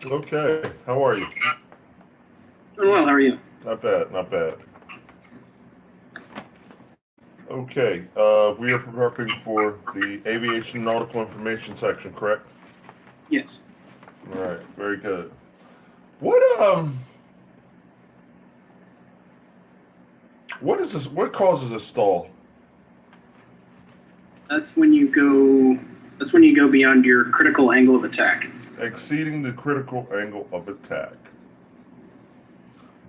Okay, how are you? Doing well. How are you? Not bad, not bad. Okay, we are prepping for the Aviation Nautical Information section, correct? Yes. All right, very good. What is this? What causes a stall? That's when you go. That's when you go beyond your critical angle of attack. Exceeding the critical angle of attack.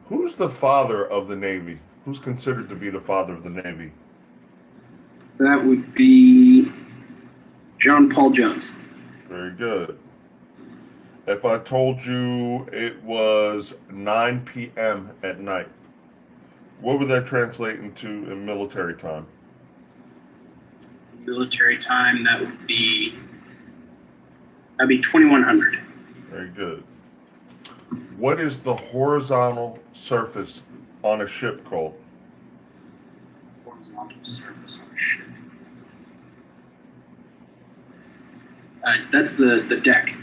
Who's the father of the Navy? Who's considered to be the father of the Navy? That would be John Paul Jones. Very good. If I told you it was 9 p.m. at night, what would that translate into in military time? Military time. That'd be 2100. Very good. What is the horizontal surface on a ship called? Horizontal surface on a ship. That's the deck.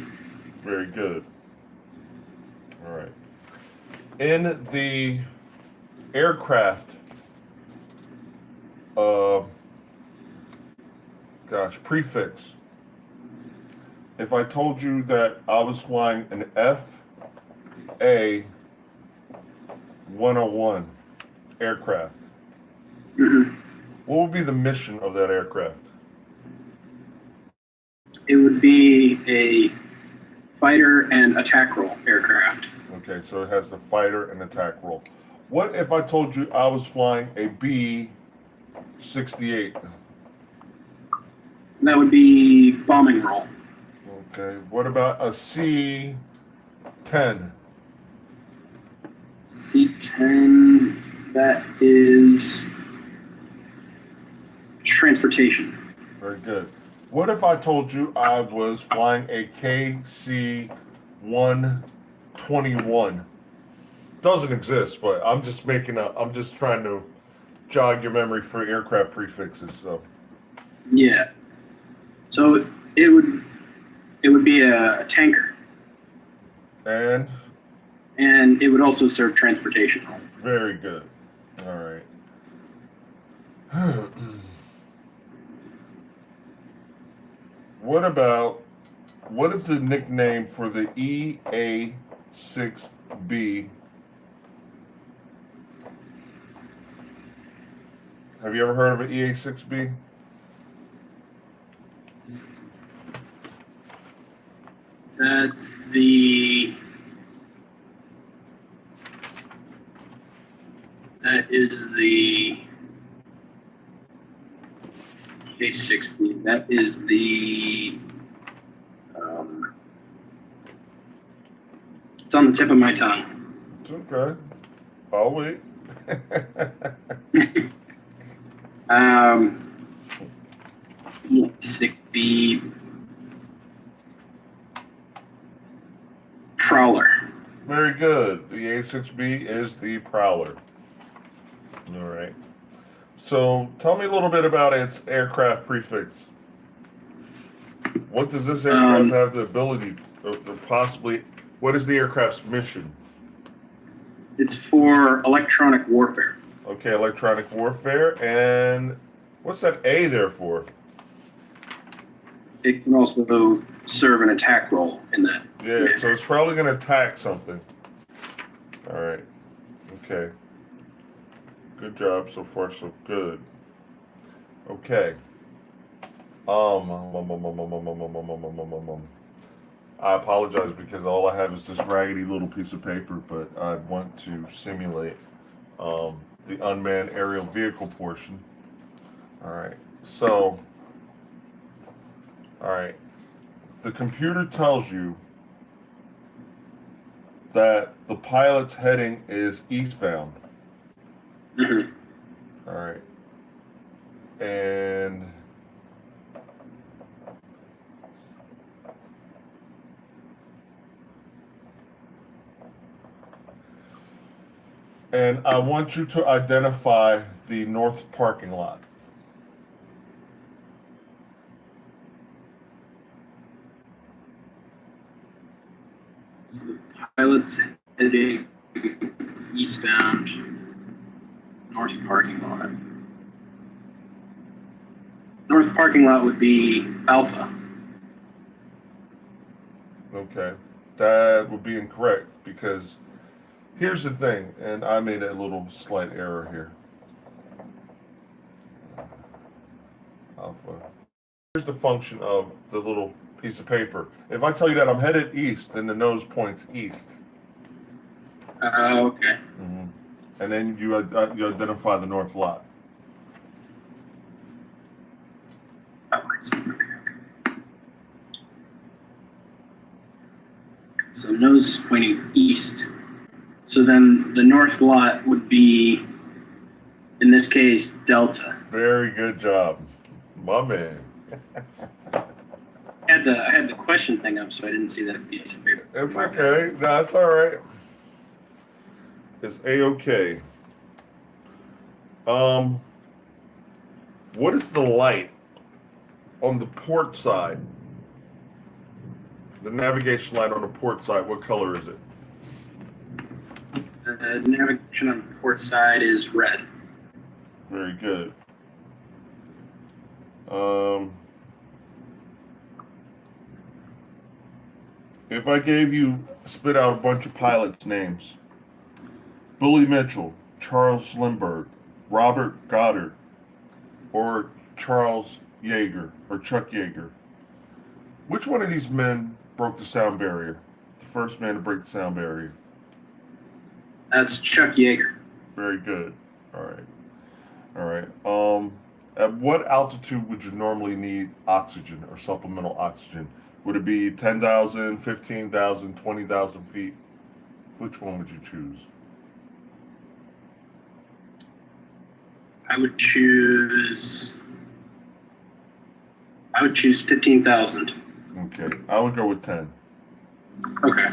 Very good. All right. In the aircraft, uh, prefix. If I told you that I was flying an FA 101 aircraft, hmm what would be the mission of that aircraft? It would be a fighter and attack role aircraft. Okay, so it has the fighter and attack role. What if I told you I was flying a B 68? That would be bombing role. Okay, what about a C 10? C10. That is transportation. Very good. What if I told you I was flying a KC 121? Doesn't exist, but I'm just trying to jog your memory for aircraft prefixes. So, Yeah. So it would be a tanker, and and it would also serve transportation. very good. All right. What about what is the nickname for the EA6B? Have you ever heard of an EA6B? That's the that is the A6B. That is the it's on the tip of my tongue. It's okay. I'll wait. um, A6B Prowler. Very good. The A6B is the Prowler. All right. So tell me a little bit about its aircraft prefix. What does this aircraft Um, have the ability or possibly? What is the aircraft's mission? it's for electronic warfare. Okay, electronic warfare. And what's that A there for? It can also serve an attack role in that. Yeah, so it's probably going to attack something. All right. Okay. Good job so far, so good. Okay. I apologize because all I have is this raggedy little piece of paper, but I want to simulate the unmanned aerial vehicle portion. All right. So, all right. The computer tells you that the pilot's heading is eastbound. Mm-hmm. All right. And I want you to identify the north parking lot. So the pilot's heading eastbound, north parking lot. North parking lot would be Alpha. Okay, that would be incorrect because here's the thing, and I made a little slight error here. Alpha. Here's the function of the little piece of paper. If I tell you that I'm headed east, then the nose points east. Okay. Mm-hmm. And then you identify the north lot. Oh, I see. Okay. So nose is pointing east. So then the north lot would be, in this case, Delta. Very good job, my man. I had the question thing up, so I didn't see that piece of paper. It's okay. No, it's all right. It's a-okay. What is the light on the port side? The navigation light on the port side, what color is it? The navigation on the port side is red. Very good. If I gave you, spit out a bunch of pilots' names: Billy Mitchell, Charles Lindbergh, Robert Goddard, or Charles Yeager, or Chuck Yeager, which one of these men broke the sound barrier? The first man to break the sound barrier. That's Chuck Yeager. Very good. All right. All right. At what altitude would you normally need oxygen or supplemental oxygen? Would it be 10,000, 15,000, 20,000 feet? Which one would you choose? I would choose 15,000. Okay. I would go with 10. Okay.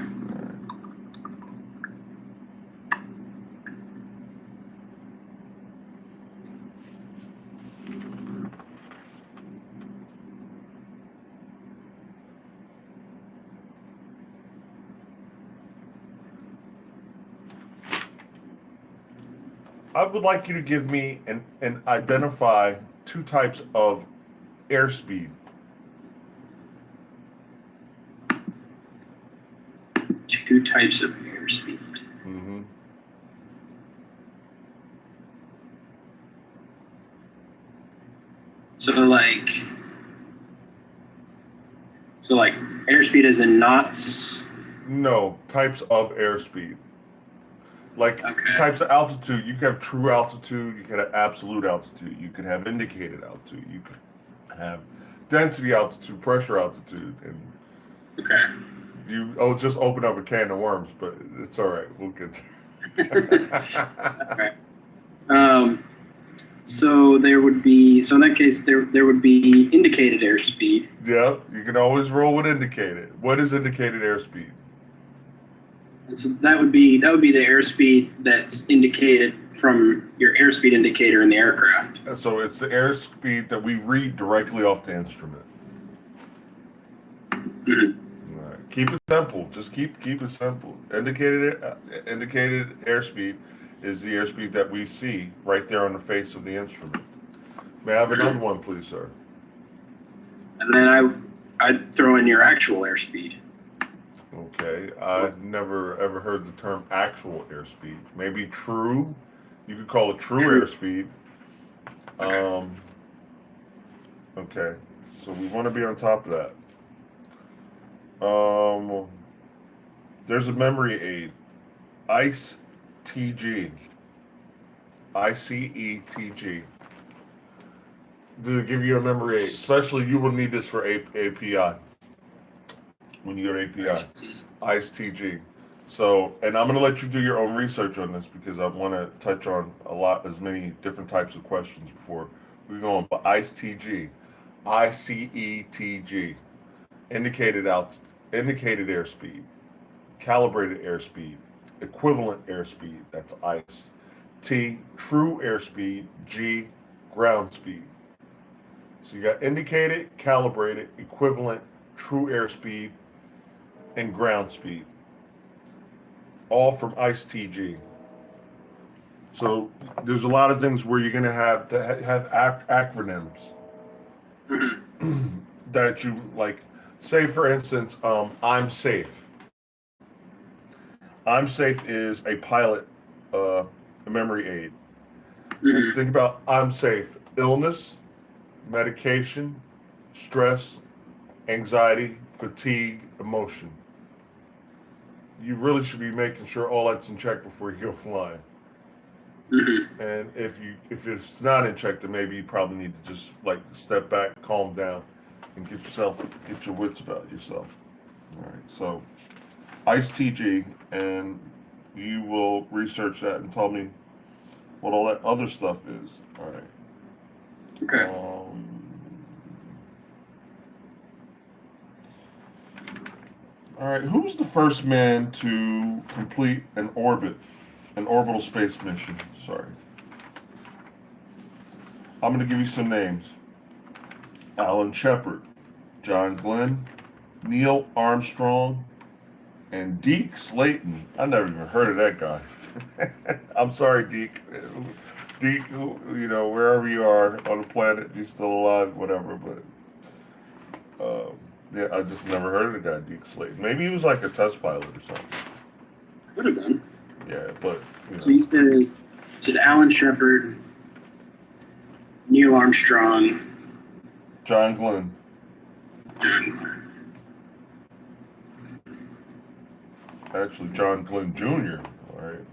I would like you to give me and identify two types of airspeed. Two types of airspeed. Mm-hmm. So like airspeed is in knots. No, types of airspeed. Like Okay. types of altitude, you could have true altitude, you could have absolute altitude, you could have indicated altitude, you could have density altitude, pressure altitude, and Okay. just open up a can of worms, but it's all right. We'll get there. Okay. So there would be, so in that case there would be indicated airspeed. Yeah, you can always roll with indicated. What is indicated airspeed? And so that would be the airspeed that's indicated from your airspeed indicator in the aircraft. And so it's the airspeed that we read directly off the instrument. Mm-hmm. All right. Keep it simple. Just keep it simple. Indicated airspeed is the airspeed that we see right there on the face of the instrument. May I have another one, please, sir? And then I'd throw in your actual airspeed. Okay, I've never ever heard the term actual airspeed. Maybe true. You could call it true airspeed. Okay. Okay, so we want to be on top of that. There's a memory aid, ICE TG, ICETG, to give you a memory aid. Especially you will need this for API. When you go to API, ICE TG. So, and I'm going to let you do your own research on this because I want to touch on as many different types of questions before we go on. But ICE TG, ICETG, indicated airspeed, calibrated airspeed, equivalent airspeed, that's ICE. T, true airspeed. G, ground speed. So you got indicated, calibrated, equivalent, true airspeed, and ground speed. all from ICE-TG. So there's a lot of things where you're going to have acronyms that you like. Say, for instance, I'm safe. I'm safe is a pilot, a memory aid. Think about I'm safe. Illness, medication, stress, anxiety, fatigue, emotion. You really should be making sure all that's in check before you go flying. And if it's not in check, then maybe you probably need to just like step back, calm down, and get your wits about yourself. All right. So, ICE-TG, and you will research that and tell me what all that other stuff is. All right. Okay. All right. Who was the first man to complete an orbital space mission? Sorry. I'm going to give you some names: Alan Shepard, John Glenn, Neil Armstrong, and Deke Slayton. I never even heard of that guy. I'm sorry, Deke. Deke, wherever you are on the planet, you're still alive, whatever. But yeah, I just never heard of the guy, Deke Slayton. Maybe he was like a test pilot or something. Could have been. Yeah, but So you said Alan Shepard, Neil Armstrong, John Glenn. John Glenn. Actually, John Glenn Jr. All right.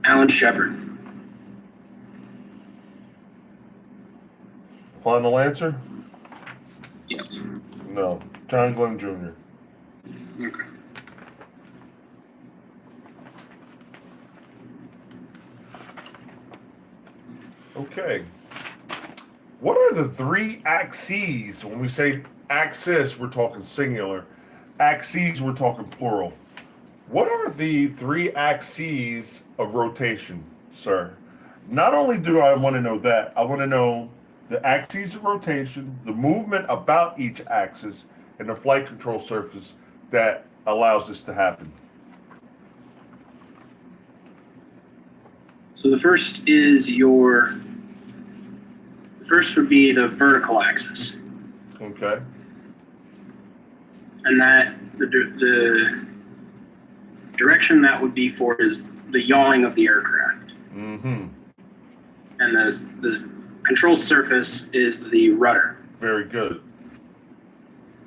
Alan Shepard. Final answer? Yes. No. John Glenn Jr. Okay. Okay. What are the three axes? When we say axis, we're talking singular. Axes, we're talking plural. What are the three axes of rotation, sir? Not only do I want to know that, I want to know the axes of rotation, the movement about each axis, and the flight control surface that allows this to happen. So the first would be the vertical axis, Okay. and that the direction that would be for is the yawing of the aircraft. Mm-hmm. And the control surface is the rudder. Very good.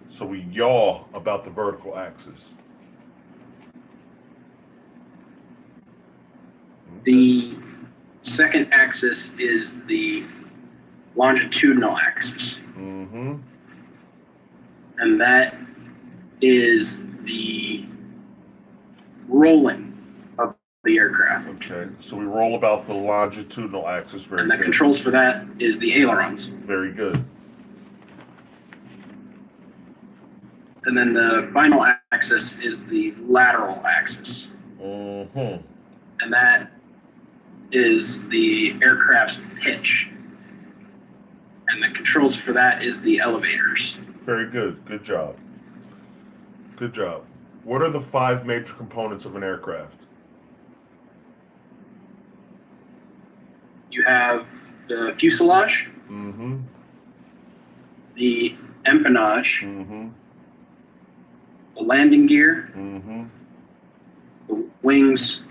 So we yaw about the vertical axis. The second axis is the longitudinal axis. Mm-hmm. And that is the rolling of the aircraft. Okay. So we roll about the longitudinal axis. Very And the good. controls for that is the ailerons. Very good. And then the final axis is the lateral axis. Mm-hmm. And that is the aircraft's pitch. And the controls for that is the elevators. Very good. Good job. Good job. What are the 5 major components of an aircraft? You have the fuselage, Mm-hmm. the empennage, Mm-hmm. the landing gear, Mm-hmm. the wings,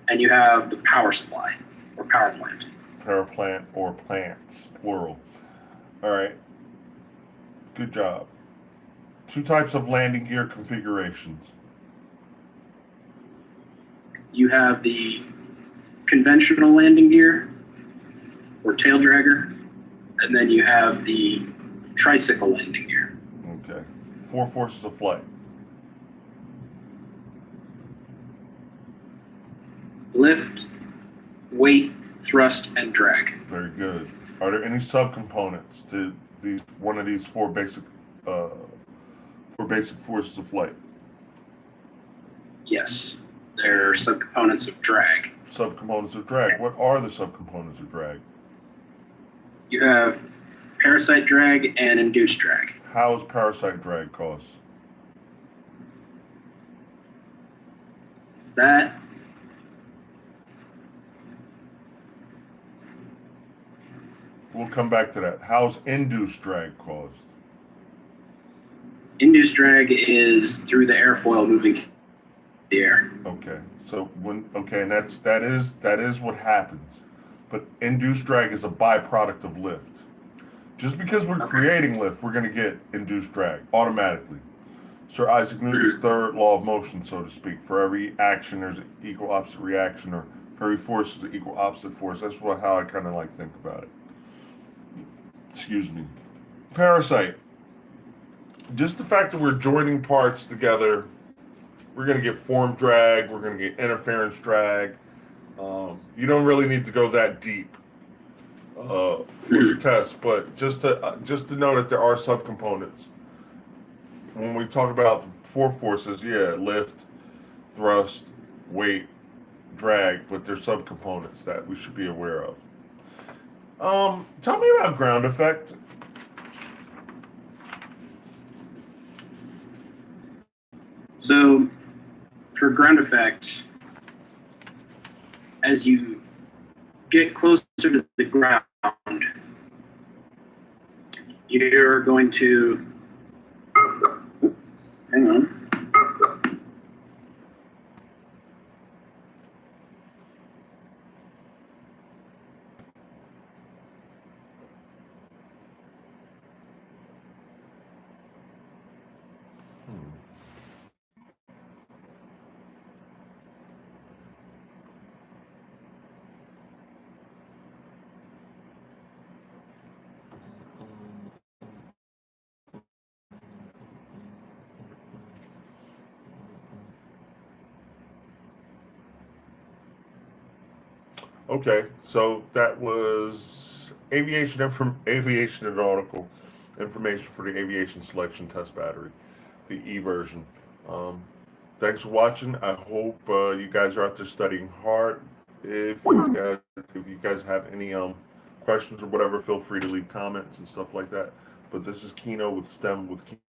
and you have the power supply or power plant. Power plant or plants, plural. All right. Good job. 2 types of landing gear configurations. You have the conventional landing gear or tail dragger, and then you have the tricycle landing gear. Okay. 4 forces of flight. Lift, weight, thrust, and drag. Very good. Are there any subcomponents to one of these 4 basic forces of flight? Yes, there are subcomponents of drag. Subcomponents of drag. What are the subcomponents of drag? You have parasite drag and induced drag. How is parasite drag caused? That We'll come back to that. How's induced drag caused? induced drag is through the airfoil moving the air. Okay. So and that is what happens. But induced drag is a byproduct of lift. Just because we're creating lift, we're going to get induced drag automatically. Sir Isaac Newton's third law of motion, so to speak. For every action, there's an equal opposite reaction, or for every force, there's an equal opposite force. That's how I kind of like think about it. Excuse me. Parasite. Just the fact that we're joining parts together, we're going to get form drag, we're going to get interference drag. You don't really need to go that deep for the test, but just to know that there are subcomponents. When we talk about the four forces, lift, thrust, weight, drag, but there's subcomponents that we should be aware of. Tell me about ground effect. So for ground effect, as you get closer to the ground, you're going to, hang on. Okay, so that was aviation and nautical information for the aviation selection test battery, the E version. Thanks for watching. I hope you guys are out there studying hard. If you guys have any questions or whatever, feel free to leave comments and stuff like that. But this is Kino with STEM with Kino.